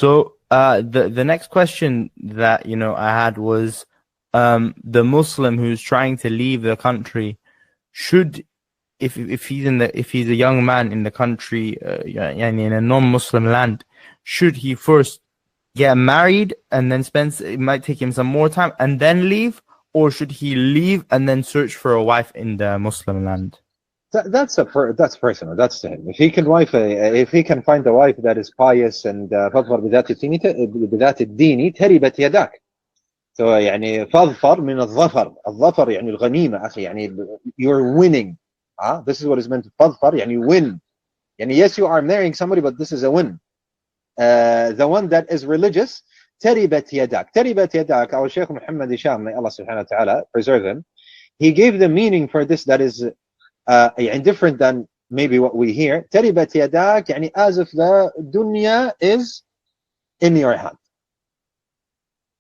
So the next question that I had was the Muslim who's trying to leave the country should, if he's a young man in the country, in a non-Muslim land, should he first get married and then it might take him some more time and then leave, or should he leave and then search for a wife in the Muslim land? That's personal. That's to him. If he can find a wife that is pious and فاظفر بذات الدين تربت يداك. So يعني فاظفر من الظفر يعني الغنيمة أخي يعني you're winning. This is what is meant. فاظفر يعني win. يعني yes, you are marrying somebody, but this is a win. The one that is religious, تربت يداك. تربت يداك. Our Shaykh Muhammad Hisham, may Allah subhanahu wa ta'ala preserve him, he gave the meaning for this that is different than maybe what we hear. تربت يداك يعني as if the dunya is in your hand.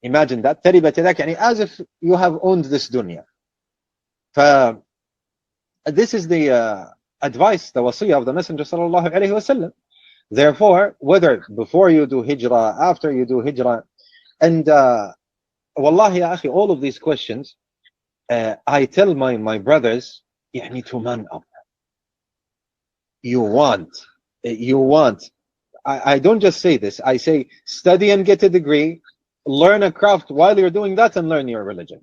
Imagine that. تربت يداك يعني as if you have owned this dunya. This is the advice, the wasiyah of the Messenger sallallahu alaihi wasallam. Therefore, whether before you do hijrah, after you do hijrah, and wallahi ya akhi, all of these questions, I tell my brothers, يعني to man up. You want. I don't just say this. I say study and get a degree, learn a craft while you're doing that, and learn your religion.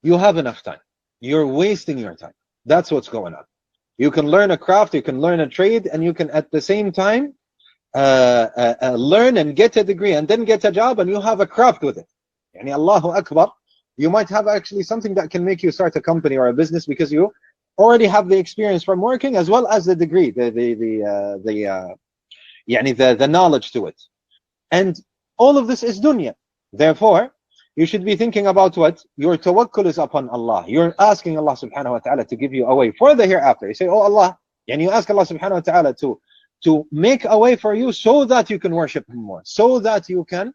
You have enough time. You're wasting your time. That's what's going on. You can learn a craft, you can learn a trade, and you can at the same time learn and get a degree and then get a job, and you have a craft with it. Yani Allahu Akbar. You might have actually something that can make you start a company or a business because you already have the experience from working as well as the degree, the knowledge to it. And all of this is dunya. Therefore, you should be thinking about what? Your tawakkul is upon Allah. You're asking Allah subhanahu wa ta'ala to give you a way for the hereafter. You say, oh Allah, and you ask Allah subhanahu wa ta'ala to make a way for you so that you can worship Him more, so that you can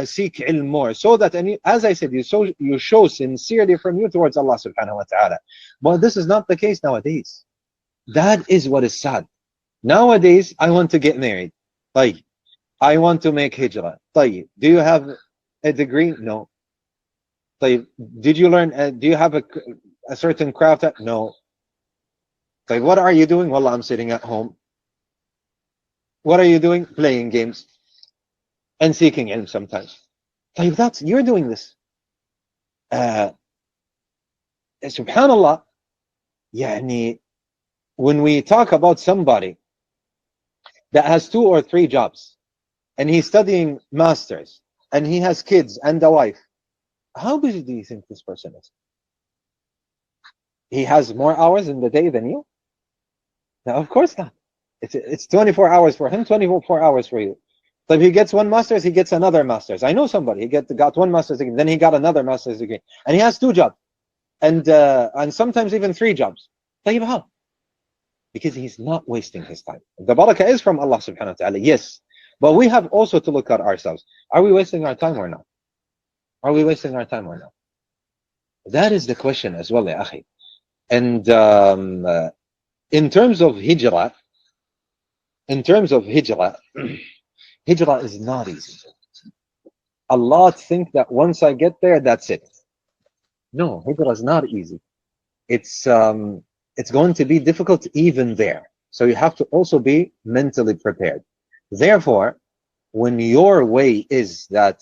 seek ilm more, so that, and as I said, you show sincerity from you towards Allah subhanahu wa ta'ala. But this is not the case nowadays. That is what is sad. Nowadays, I want to get married. طيب. I want to make hijrah. طيب. Do you have a degree? No. طيب. Did you learn, do you have a certain craft? No. طيب. What are you doing? Wallah, I'm sitting at home. What are you doing? Playing games and seeking ilm sometimes. طيب, you're doing this. Subhanallah, يعني, when we talk about somebody that has 2 or 3 jobs and he's studying masters and he has kids and a wife, how busy do you think this person is? He has more hours in the day than you? No, of course not. It's 24 hours for him, 24 hours for you. So if he gets 1 master's, he gets another master's. I know somebody, he got 1 master's degree, then he got another master's degree, and he has 2 jobs, and sometimes even 3 jobs. طيب, how? Because he's not wasting his time. The barakah is from Allah subhanahu wa ta'ala, yes, but we have also to look at ourselves. Are we wasting our time or not? Are we wasting our time or not? That is the question as well, ya akhi. And in terms of hijrah, hijrah is not easy. Allah think that once I get there, that's it. No, hijrah is not easy. It's going to be difficult even there. So you have to also be mentally prepared. Therefore, when your way is that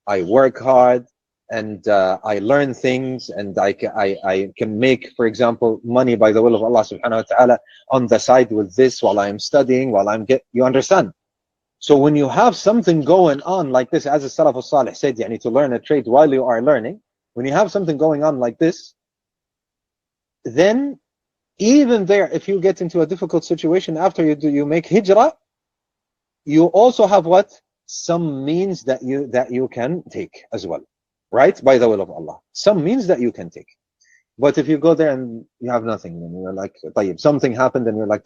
I work hard and I learn things and I can make, for example, money by the will of Allah subhanahu wa ta'ala on the side with this while I'm studying, you understand? So when you have something going on like this, as the Salaf al-Salih said, you need to learn a trade while you are learning. When you have something going on like this, then even there, if you get into a difficult situation after you make hijrah, you also have what? Some means that you can take as well, right? By the will of Allah. Some means that you can take. But if you go there and you have nothing, and you're like, something happened and you're like,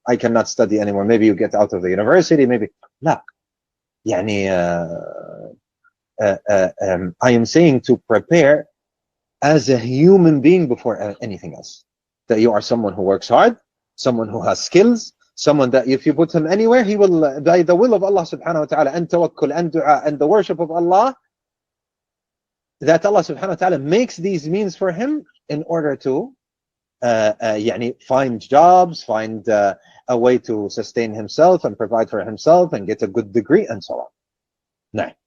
I cannot study anymore. Maybe you get out of the university, maybe. No. يعني, I am saying to prepare as a human being before anything else. That you are someone who works hard, someone who has skills, Someone that if you put him anywhere, he will, by the will of Allah subhanahu wa ta'ala, and tawakkul and dua and the worship of Allah, that Allah subhanahu wa ta'ala makes these means for him in order to find jobs, find a way to sustain himself and provide for himself and get a good degree and so on. Now,